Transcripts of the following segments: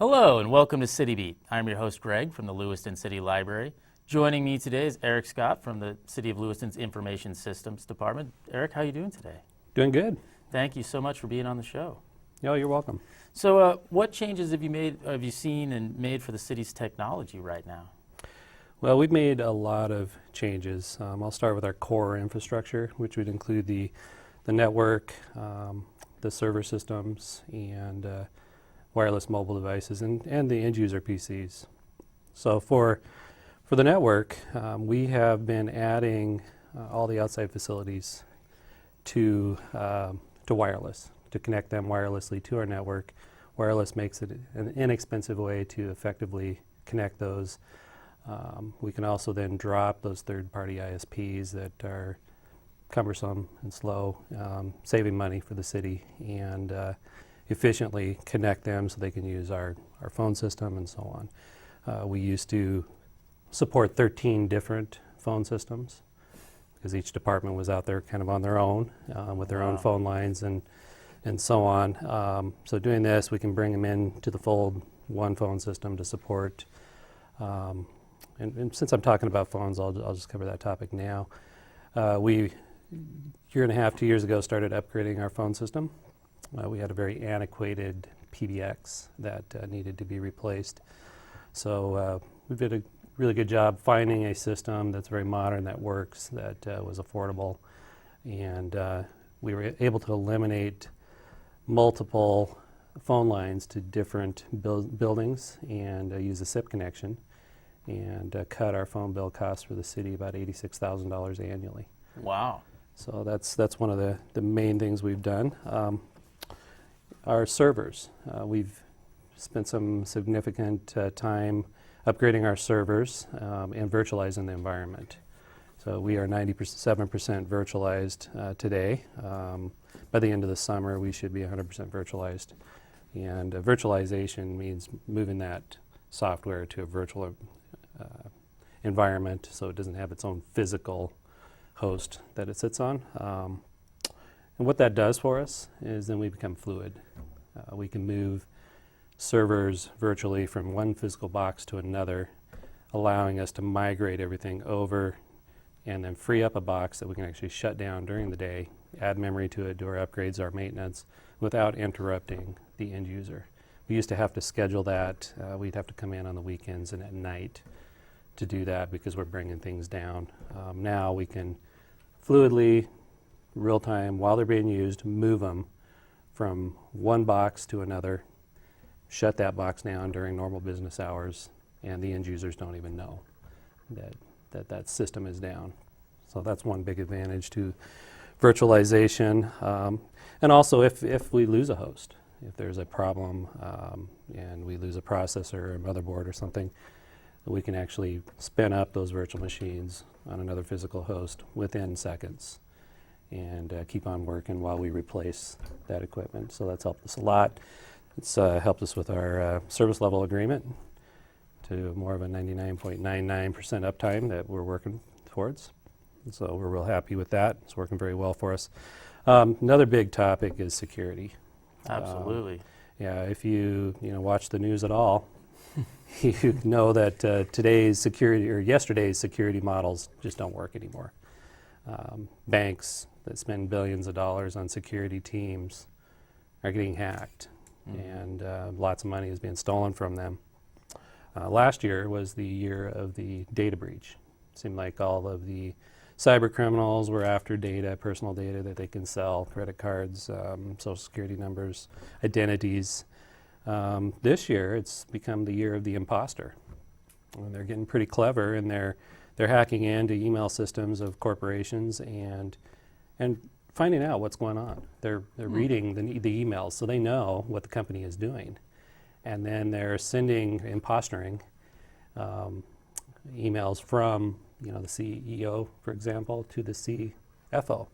Hello and welcome to City Beat. I'm your host Greg from the Lewiston City Library. Joining me today is Eric Scott from the City of Lewiston's Information Systems Department. Eric, how are you doing today? Doing good. Thank you so much for being on the show. Oh, you're welcome. So what changes have you seen and made for the city's technology right now? Well, we've made a lot of changes. I'll start with our core infrastructure, which would include the network, the server systems, and wireless mobile devices, and the end user PCs. So for the network, we have been adding all the outside facilities to wireless, to connect them wirelessly to our network. Wireless makes it an inexpensive way to effectively connect those. We can also then drop those third-party ISPs that are cumbersome and slow, saving money for the city, and efficiently connect them so they can use our phone system and so on. We used to support 13 different phone systems because each department was out there kind of on their own with their own phone lines and so on. So doing this, we can bring them in to the fold, one phone system to support. And since I'm talking about phones, I'll just cover that topic now. We, year and a half, 2 years ago, started upgrading our phone system. We had a very antiquated PBX that needed to be replaced. So we did a really good job finding a system that's very modern, that works, that was affordable. And we were able to eliminate multiple phone lines to different buildings and use a SIP connection and cut our phone bill costs for the city about $86,000 annually. Wow. So that's one of the main things we've done. Our servers, we've spent some significant time upgrading our servers and virtualizing the environment. So we are 97% virtualized today. By the end of the summer, we should be 100% virtualized. And virtualization means moving that software to a virtual environment so it doesn't have its own physical host that it sits on. And what that does for us is then we become fluid. We can move servers virtually from one physical box to another, allowing us to migrate everything over and then free up a box that we can actually shut down during the day, add memory to it, do our upgrades, our maintenance, without interrupting the end user. We used to have to schedule that. We'd have to come in on the weekends and at night to do that because we're bringing things down. Now we can fluidly, real time, while they're being used, move them from one box to another, shut that box down during normal business hours, and the end users don't even know that system is down. So that's one big advantage to virtualization. And also if we lose a host, if there's a problem and we lose a processor or a motherboard or something, we can actually spin up those virtual machines on another physical host within seconds and keep on working while we replace that equipment. So that's helped us a lot. It's helped us with our service level agreement to more of a 99.99% uptime that we're working towards. So we're real happy with that. It's working very well for us. Another big topic is security. Absolutely. Yeah, if you watch the news at all, you know that today's security or yesterday's security models just don't work anymore. Banks that spend billions of dollars on security teams are getting hacked, and lots of money is being stolen from them. Last year was the year of the data breach. It seemed like all of the cyber criminals were after data, personal data that they can sell, credit cards, social security numbers, identities. This year, it's become the year of the imposter. And they're getting pretty clever, and they're hacking into email systems of corporations and finding out what's going on. They're reading the emails, so they know what the company is doing, and then they're sending impostering emails from the CEO, for example, to the CFO,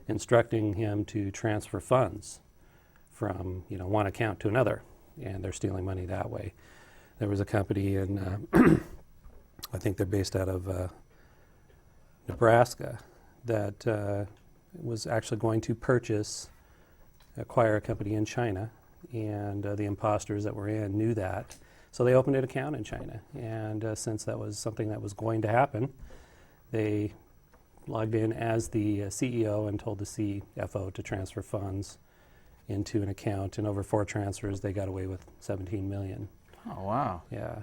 instructing him to transfer funds from one account to another, and they're stealing money that way. There was a company in, I think they're based out of Nebraska, that was actually going to acquire a company in China and the imposters that were in knew that. So they opened an account in China, and since that was something that was going to happen, they logged in as the CEO and told the CFO to transfer funds into an account, and over 4 transfers they got away with 17 million. Oh, wow. Yeah.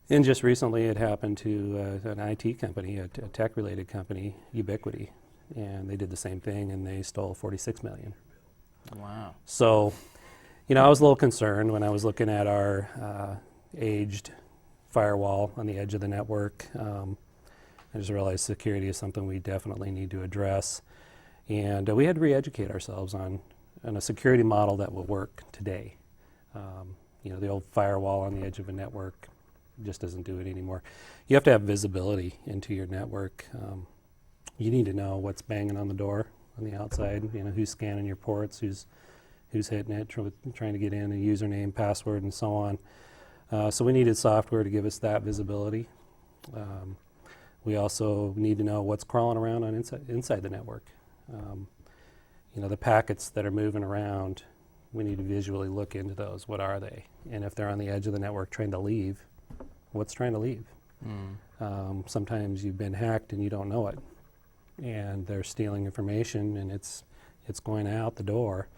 And just recently it happened to an IT company, a tech-related company, Ubiquity, and they did the same thing, and they stole 46 million. Wow. So, I was a little concerned when I was looking at our aged firewall on the edge of the network. I just realized security is something we definitely need to address. And we had to re-educate ourselves on a security model that will work today. The old firewall on the edge of a network just doesn't do it anymore. You have to have visibility into your network. You need to know what's banging on the door on the outside, who's scanning your ports, who's hitting it, trying to get in, a username, password, and so on. So we needed software to give us that visibility. We also need to know what's crawling around on inside the network. The packets that are moving around, we need to visually look into those. What are they? And if they're on the edge of the network trying to leave, what's trying to leave? Sometimes you've been hacked and you don't know it, and they're stealing information, and it's going out the door.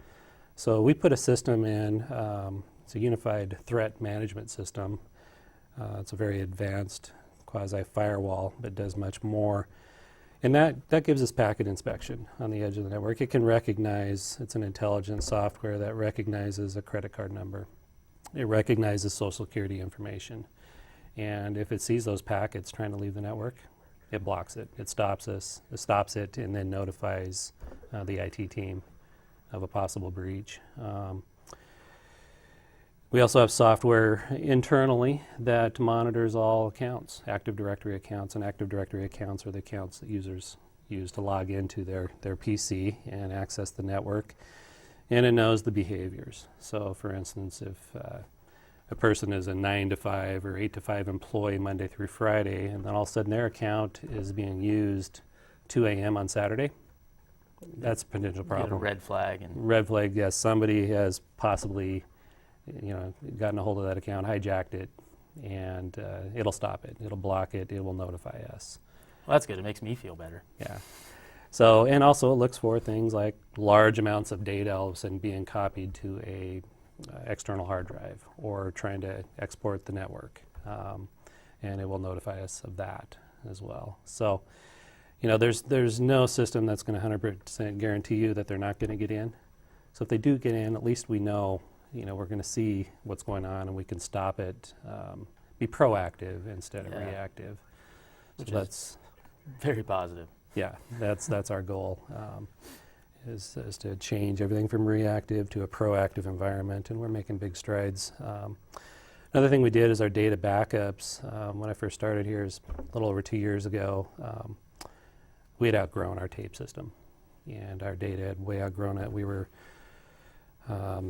So we put a system in. It's a unified threat management system. It's a very advanced quasi-firewall that does much more. And that gives us packet inspection on the edge of the network. It can recognize, it's an intelligence software that recognizes a credit card number. It recognizes social security information. And if it sees those packets trying to leave the network, it blocks it. It stops it, and then notifies the IT team of a possible breach. We also have software internally that monitors all accounts, Active Directory accounts, and Active Directory accounts are the accounts that users use to log into their PC and access the network, and it knows the behaviors. So for instance, if a person is a 9 to 5 or 8 to 5 employee Monday through Friday, and then all of a sudden their account is being used 2 a.m. on Saturday, that's a potential problem. You get a red flag. Red flag, yes. Somebody has possibly gotten a hold of that account, hijacked it, and it'll stop it. It'll block it. It will notify us. Well, that's good. It makes me feel better. Yeah. So, and also it looks for things like large amounts of data all of a sudden being copied to a external hard drive, or trying to export the network, and it will notify us of that as well. So, there's no system that's going to 100% guarantee you that they're not going to get in. So if they do get in, at least we know, we're going to see what's going on, and we can stop it, be proactive instead of reactive. Which so that's very positive. Yeah, that's our goal, is to change everything from reactive to a proactive environment, and we're making big strides. Another thing we did is our data backups. When I first started here, is a little over 2 years ago, we had outgrown our tape system, and our data had way outgrown it. We were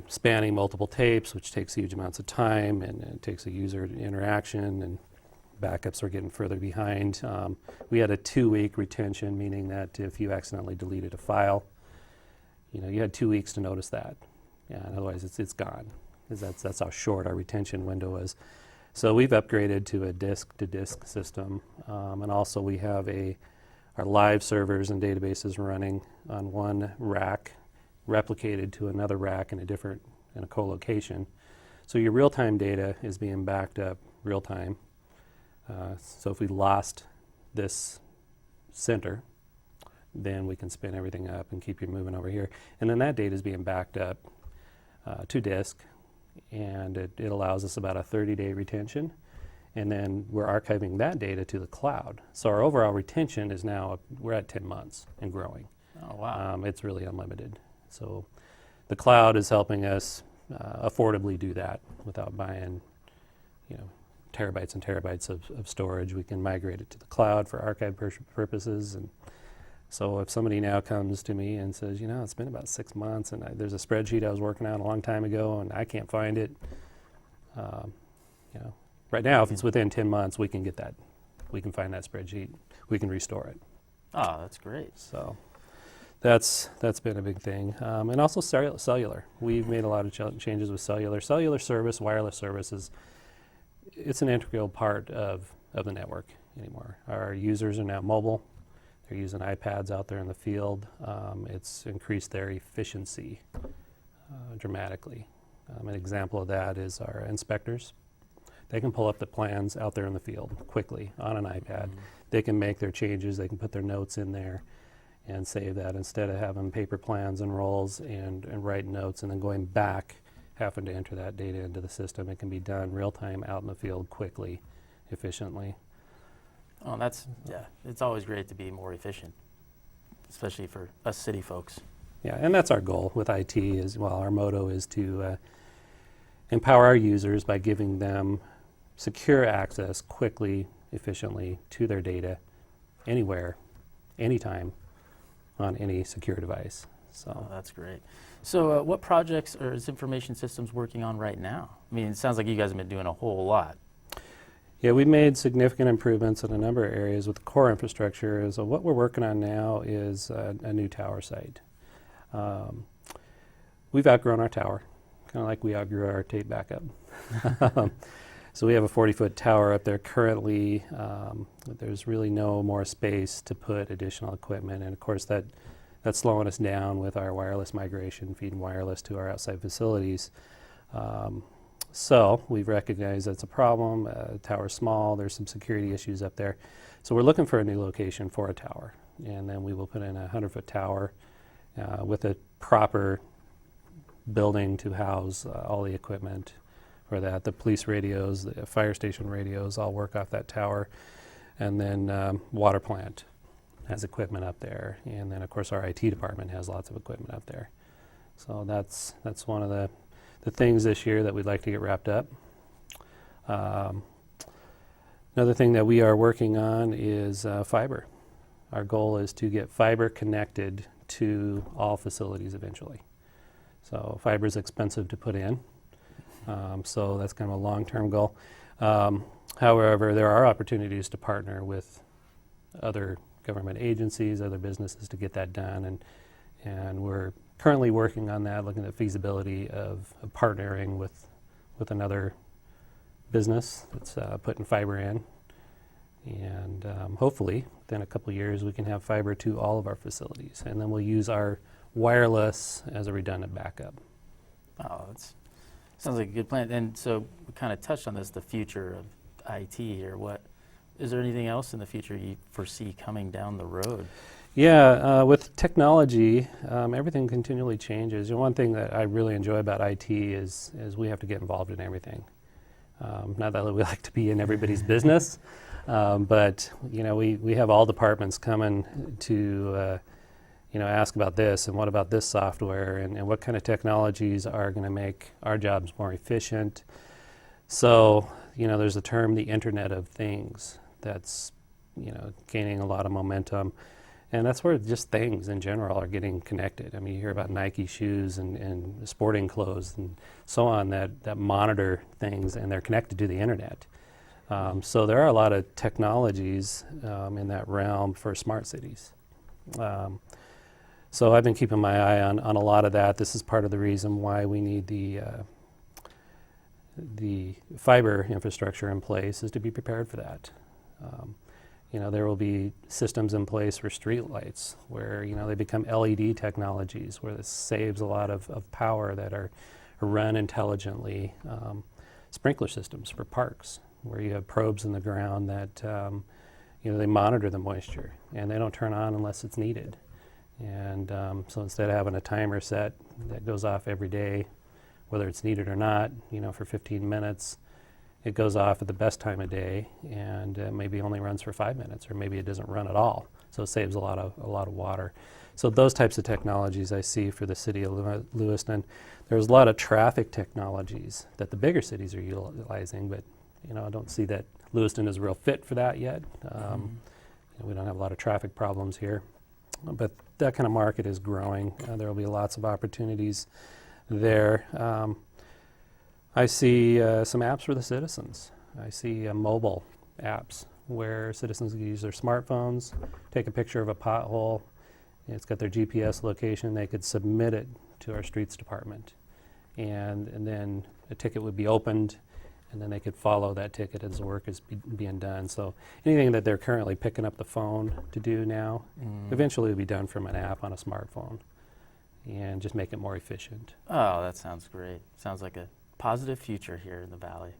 spanning multiple tapes, which takes huge amounts of time, and it takes a user interaction, and backups are getting further behind. We had a 2-week retention, meaning that if you accidentally deleted a file, you had 2 weeks to notice that. Yeah, and otherwise it's gone, because that's how short our retention window is. So we've upgraded to a disk-to-disk system, and also we have our live servers and databases running on one rack, replicated to another rack in a co-location. So your real-time data is being backed up real-time. So if we lost this center, then we can spin everything up and keep you moving over here. And then that data is being backed up to disk, and it allows us about a 30-day retention. And then we're archiving that data to the cloud. So our overall retention is now, we're at 10 months and growing. Oh, wow. It's really unlimited. So the cloud is helping us affordably do that without buying, terabytes and terabytes of storage. We can migrate it to the cloud for archive purposes. And so if somebody now comes to me and says, it's been about 6 months, and there's a spreadsheet I was working on a long time ago, and I can't find it, right now, if it's within 10 months, we can get that. We can find that spreadsheet. We can restore it. Oh, that's great. So That's been a big thing, and also cellular. We've made a lot of changes with cellular. Cellular service, wireless services. It's an integral part of the network anymore. Our users are now mobile. They're using iPads out there in the field. It's increased their efficiency dramatically. An example of that is our inspectors. They can pull up the plans out there in the field quickly on an iPad. They can make their changes. They can put their notes in there and save that instead of having paper plans and rolls and write notes and then going back, having to enter that data into the system. It can be done real time out in the field quickly, efficiently. Oh, it's always great to be more efficient, especially for us city folks. Yeah, and that's our goal with IT as well. Our motto is to empower our users by giving them secure access quickly, efficiently to their data anywhere, anytime, on any secure device. So that's great. So what projects is Information Systems working on right now? I mean, it sounds like you guys have been doing a whole lot. yeah, we've made significant improvements in a number of areas with the core infrastructure. So what we're working on now is a new tower site. We've outgrown our tower, kind of like we outgrew our tape backup. So we have a 40-foot tower up there currently. There's really no more space to put additional equipment, and of course that's slowing us down with our wireless migration, feeding wireless to our outside facilities. So we've recognized that's a problem. The tower's small. There's some security issues up there. So we're looking for a new location for a tower, and then we will put in a 100-foot tower with a proper building to house all the equipment for that. The police radios, the fire station radios all work off that tower. And then water plant has equipment up there. And then, of course, our IT department has lots of equipment up there. So that's one of the things this year that we'd like to get wrapped up. Another thing that we are working on is fiber. Our goal is to get fiber connected to all facilities eventually. So fiber is expensive to put in, so that's kind of a long-term goal. However, there are opportunities to partner with other government agencies, other businesses to get that done, and we're currently working on that, looking at feasibility of partnering with another business that's putting fiber in. And hopefully, within a couple of years, we can have fiber to all of our facilities. And then we'll use our wireless as a redundant backup. Oh, that sounds like a good plan. And so we kind of touched on this, the future of IT here. Is there anything else in the future you foresee coming down the road? Yeah, with technology, everything continually changes. One thing that I really enjoy about IT is we have to get involved in everything. Not that we like to be in everybody's business, but we have all departments coming to ask about this and what about this software and what kind of technologies are going to make our jobs more efficient. So there's a term, the Internet of Things, that's gaining a lot of momentum. And that's where just things in general are getting connected. I mean, you hear about Nike shoes and sporting clothes and so on that monitor things, and they're connected to the internet. So there are a lot of technologies in that realm for smart cities. So I've been keeping my eye on a lot of that. This is part of the reason why we need the fiber infrastructure in place, is to be prepared for that. There will be systems in place for street lights where, they become LED technologies where this saves a lot of power that are run intelligently. Sprinkler systems for parks where you have probes in the ground that, they monitor the moisture and they don't turn on unless it's needed. And so instead of having a timer set that goes off every day, whether it's needed or not, for 15 minutes, it goes off at the best time of day, and maybe only runs for 5 minutes, or maybe it doesn't run at all. So it saves a lot of water. So those types of technologies I see for the city of Lewiston. There's a lot of traffic technologies that the bigger cities are utilizing, but I don't see that Lewiston is a real fit for that yet. We don't have a lot of traffic problems here, but that kind of market is growing. There will be lots of opportunities there. I see some apps for the citizens. I see mobile apps where citizens can use their smartphones, take a picture of a pothole, It's got their GPS location. They could submit it to our streets department. And then a ticket would be opened, and then they could follow that ticket as the work is being done. So anything that they're currently picking up the phone to do now, eventually will be done from an app on a smartphone, and just make it more efficient. Oh, that sounds great. Sounds like a positive future here in the Valley.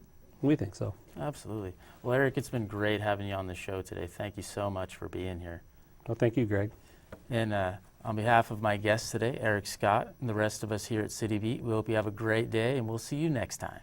We think so. Absolutely. Well, Eric, it's been great having you on the show today. Thank you so much for being here. Well, thank you, Greg. And on behalf of my guest today, Eric Scott, and the rest of us here at City Beat, we hope you have a great day, and we'll see you next time.